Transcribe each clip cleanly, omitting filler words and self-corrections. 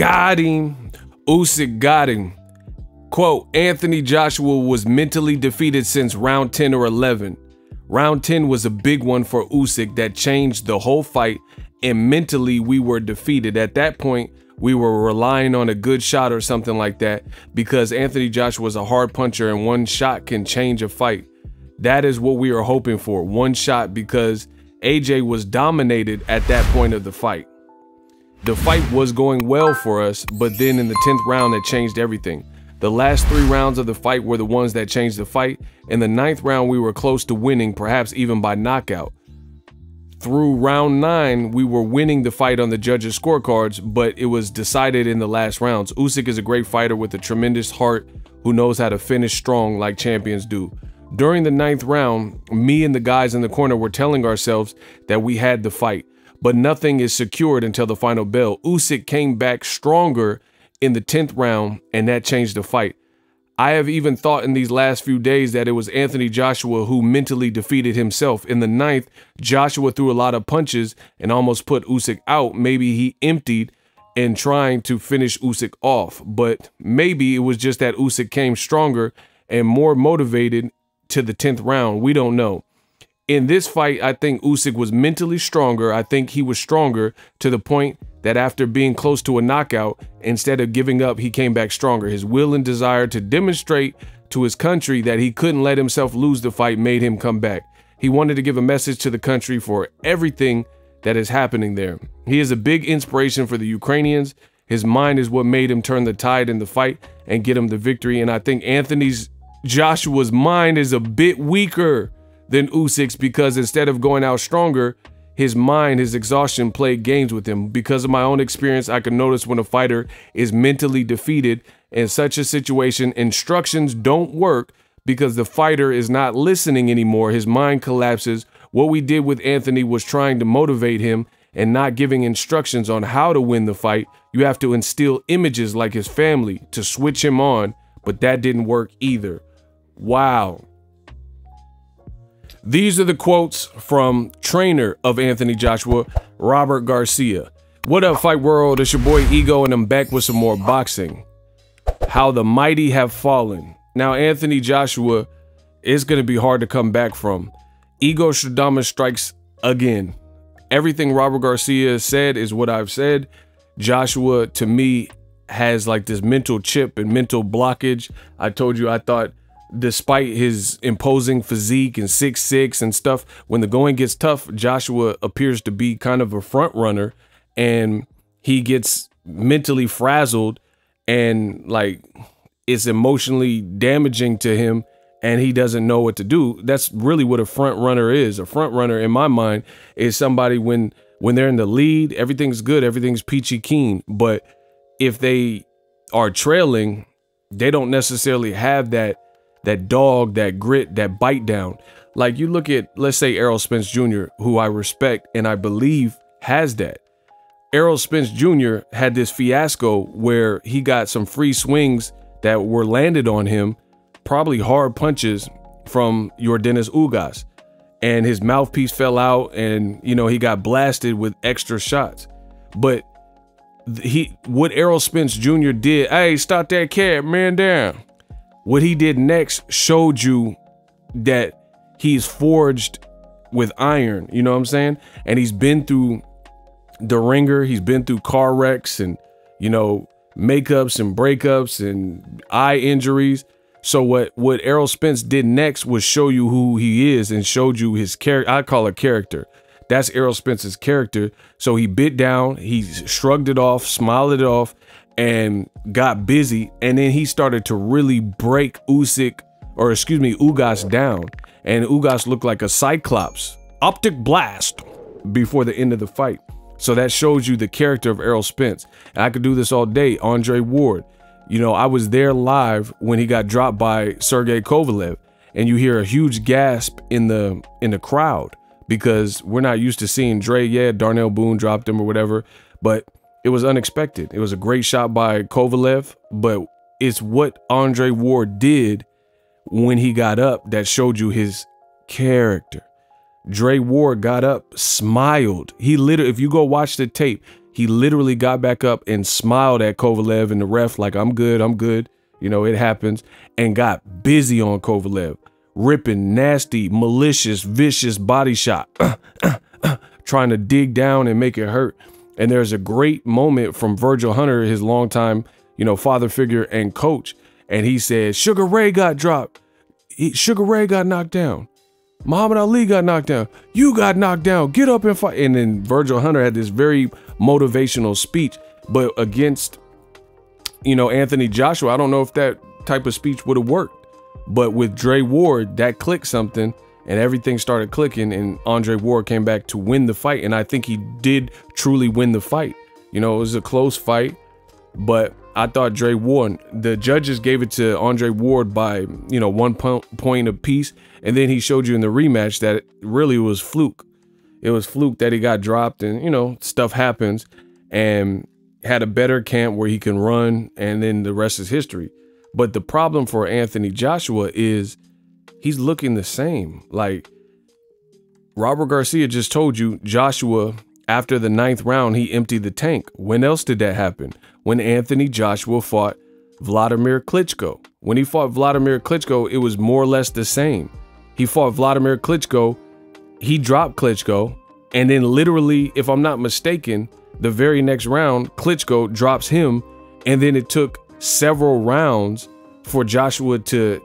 Got him. Usyk got him. Quote, Anthony Joshua was mentally defeated since round 10 or 11. Round 10 was a big one for Usyk that changed the whole fight, and mentally we were defeated. At that point, we were relying on a good shot or something like that because Anthony Joshua is a hard puncher and one shot can change a fight. That is what we were hoping for, one shot, because AJ was dominated at that point of the fight. The fight was going well for us, but then in the 10th round, it changed everything. The last 3 rounds of the fight were the ones that changed the fight. In the 9th round, we were close to winning, perhaps even by knockout. Through round 9, we were winning the fight on the judges' scorecards, but it was decided in the last rounds. Usyk is a great fighter with a tremendous heart who knows how to finish strong like champions do. During the 9th round, me and the guys in the corner were telling ourselves that we had the fight, but nothing is secured until the final bell. Usyk came back stronger in the 10th round, and that changed the fight. I have even thought in these last few days that it was Anthony Joshua who mentally defeated himself. In the 9th, Joshua threw a lot of punches and almost put Usyk out. Maybe he emptied and trying to finish Usyk off, but maybe it was just that Usyk came stronger and more motivated to the 10th round. We don't know. In this fight, I think Usyk was mentally stronger. I think he was stronger to the point that after being close to a knockout, instead of giving up, he came back stronger. His will and desire to demonstrate to his country that he couldn't let himself lose the fight made him come back. He wanted to give a message to the country for everything that is happening there. He is a big inspiration for the Ukrainians. His mind is what made him turn the tide in the fight and get him the victory. And I think Joshua's mind is a bit weaker than Usyk's because instead of going out stronger, his mind, his exhaustion played games with him. Because of my own experience, I can notice when a fighter is mentally defeated in such a situation, instructions don't work because the fighter is not listening anymore. His mind collapses. What we did with Anthony was trying to motivate him and not giving instructions on how to win the fight. You have to instill images like his family to switch him on, but that didn't work either. Wow. These are the quotes from trainer of Anthony Joshua, Robert Garcia. What up, Fight World? It's your boy Ego, and I'm back with some more boxing. How the mighty have fallen. Now, Anthony Joshua is going to be hard to come back from. Ego Shadama strikes again. Everything Robert Garcia said is what I've said. Joshua, to me, has like this mental chip and mental blockage. I told you I thought, despite his imposing physique and 6'6" and stuff, when the going gets tough, Joshua appears to be kind of a front runner, and he gets mentally frazzled, and like it's emotionally damaging to him, and he doesn't know what to do. That's really what a front runner is. A front runner, in my mind, is somebody when they're in the lead, everything's good, everything's peachy keen, but if they are trailing, they don't necessarily have that dog, that grit, that bite down. Like you look at, let's say, Errol Spence Jr., who I respect and I believe has that. Errol Spence Jr. had this fiasco where he got some free swings that were landed on him, probably hard punches from Yordenis Ugas, and his mouthpiece fell out, and you know, he got blasted with extra shots. But what Errol Spence Jr. did, hey, stop that cat, man down. What he did next showed you that he's forged with iron, you know what I'm saying? And he's been through the ringer, he's been through car wrecks and, you know, makeups and breakups and eye injuries. So what Errol Spence did next was show you who he is and showed you his character. I call it character. That's Errol Spence's character. So he bit down, he shrugged it off, smiled it off, and got busy, and then he started to really break Ugas down, and Ugas looked like a cyclops, optic blast, before the end of the fight. So that shows you the character of Errol Spence. And I could do this all day. Andre Ward, you know, I was there live when he got dropped by Sergey Kovalev, and you hear a huge gasp in the crowd because we're not used to seeing Dre. Yeah, Darnell Boone dropped him or whatever, but it was unexpected. It was a great shot by Kovalev, but it's what Andre Ward did when he got up that showed you his character. Dre Ward got up, smiled. He literally, if you go watch the tape, He literally got back up and smiled at Kovalev and the ref like, I'm good. You know, it happens, and got busy on Kovalev, ripping nasty, malicious, vicious body shot, trying to dig down and make it hurt. And there's a great moment from Virgil Hunter, his longtime, you know, father figure and coach. And he said, Sugar Ray got dropped. Sugar Ray got knocked down. Muhammad Ali got knocked down. You got knocked down. Get up and fight. And then Virgil Hunter had this very motivational speech, but against, you know, Anthony Joshua, I don't know if that type of speech would have worked. But with Dre Ward, that clicked something, and everything started clicking, and Andre Ward came back to win the fight. And I think he did truly win the fight. You know, it was a close fight, but I thought Dre won. The judges gave it to Andre Ward by, you know, 1 point apiece. And then he showed you in the rematch that it really was fluke. It was fluke that he got dropped, and, you know, stuff happens, and had a better camp where he can run, and then the rest is history. But the problem for Anthony Joshua is he's looking the same. Like, Robert Garcia just told you, Joshua, after the 9th round, he emptied the tank. When else did that happen? When Anthony Joshua fought Vladimir Klitschko. When he fought Vladimir Klitschko, it was more or less the same. He fought Vladimir Klitschko, he dropped Klitschko, and then literally, if I'm not mistaken, the very next round, Klitschko drops him, and then it took several rounds for Joshua to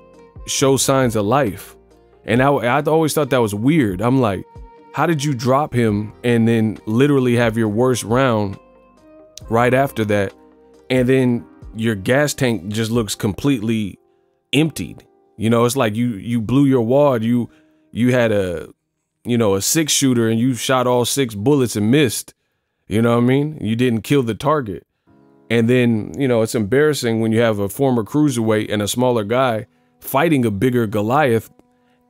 show signs of life. And I always thought that was weird. I'm like, how did you drop him and then literally have your worst round right after that, and then your gas tank just looks completely emptied? You know, it's like you blew your wad. You had a 6-shooter and you shot all 6 bullets and missed. You know what I mean? You didn't kill the target. And then, you know, it's embarrassing when you have a former cruiserweight and a smaller guy fighting a bigger Goliath,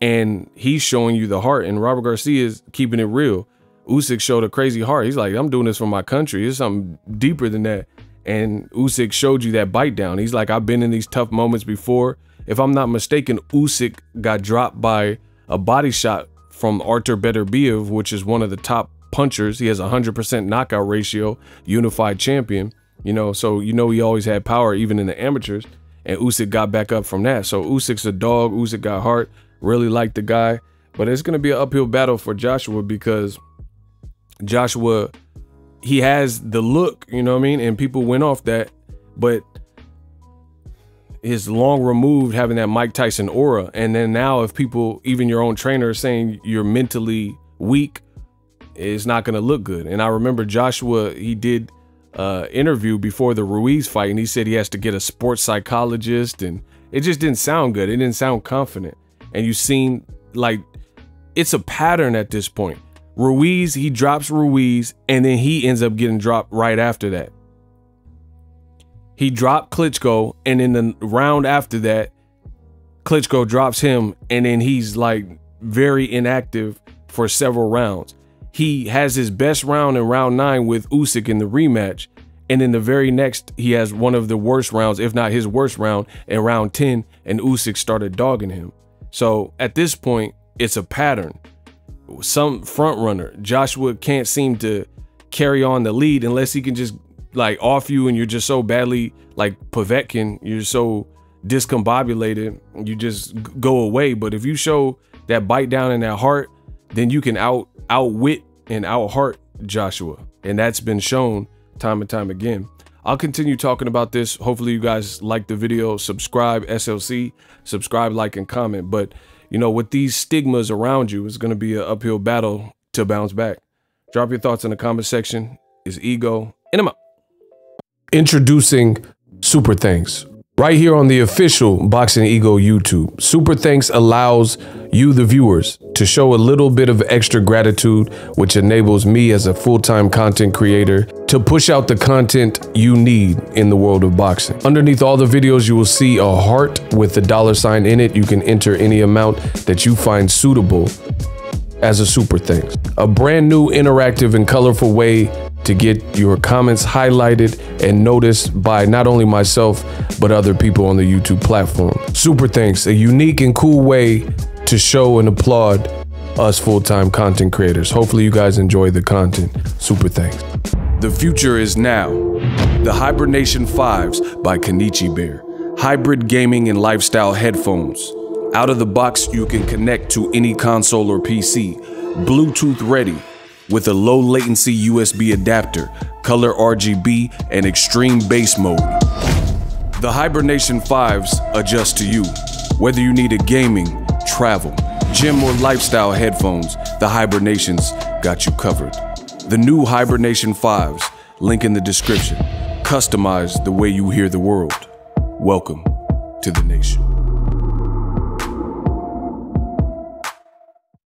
and he's showing you the heart, and Robert Garcia is keeping it real. Usyk showed a crazy heart. He's like, I'm doing this for my country. It's something deeper than that. And Usyk showed you that bite down. He's like, I've been in these tough moments before. If I'm not mistaken, Usyk got dropped by a body shot from Artur Beterbiev, which is one of the top punchers. He has a 100% knockout ratio, unified champion. You know, so you know he always had power even in the amateurs. And Usyk got back up from that. So Usyk's a dog. Usyk got heart. Really like the guy. But it's going to be an uphill battle for Joshua, because Joshua, he has the look, you know what I mean? And people went off that. But his long removed, having that Mike Tyson aura. And then now if people, even your own trainer, is saying you're mentally weak, it's not going to look good. And I remember Joshua, he did interview before the Ruiz fight, and he said he has to get a sports psychologist, and it just didn't sound good. It didn't sound confident. And you seen, like, it's a pattern at this point. Ruiz, he drops Ruiz, and then he ends up getting dropped right after that. He dropped Klitschko, and in the round after that, Klitschko drops him, and then he's like very inactive for several rounds. He has his best round in round 9 with Usyk in the rematch, and in the very next, he has one of the worst rounds, if not his worst round, in round 10, and Usyk started dogging him. So at this point, it's a pattern. Some front runner, Joshua can't seem to carry on the lead unless he can just like off you, and you're just so badly like Povetkin, you're so discombobulated, you just go away. But if you show that bite down in that heart, then you can outwit and out-heart Joshua. And that's been shown time and time again. I'll continue talking about this. Hopefully you guys like the video. Subscribe, SLC, subscribe, like, and comment. But, you know, with these stigmas around you, it's going to be an uphill battle to bounce back. Drop your thoughts in the comment section. It's Ego, and I'm out. Introducing Super Thanks. Right here on the official Boxing Ego YouTube. Super Thanks allows you, the viewers, to show a little bit of extra gratitude, which enables me as a full-time content creator to push out the content you need in the world of boxing. Underneath all the videos, you will see a heart with the $sign in it. You can enter any amount that you find suitable as a Super Thanks. A brand new, interactive, and colorful way to get your comments highlighted and noticed by not only myself, but other people on the YouTube platform. Super Thanks, a unique and cool way to show and applaud us full-time content creators. Hopefully you guys enjoy the content. Super Thanks. The future is now. The Hibernation 5s by Kenichi Bear. Hybrid gaming and lifestyle headphones. Out of the box, you can connect to any console or PC. Bluetooth ready with a low latency USB adapter, color RGB, and extreme bass mode. The Hibernation 5s adjust to you. Whether you need a gaming, travel, gym, or lifestyle headphones, the Hibernations got you covered. The new Hibernation 5s, link in the description. Customize the way you hear the world. Welcome to the nation.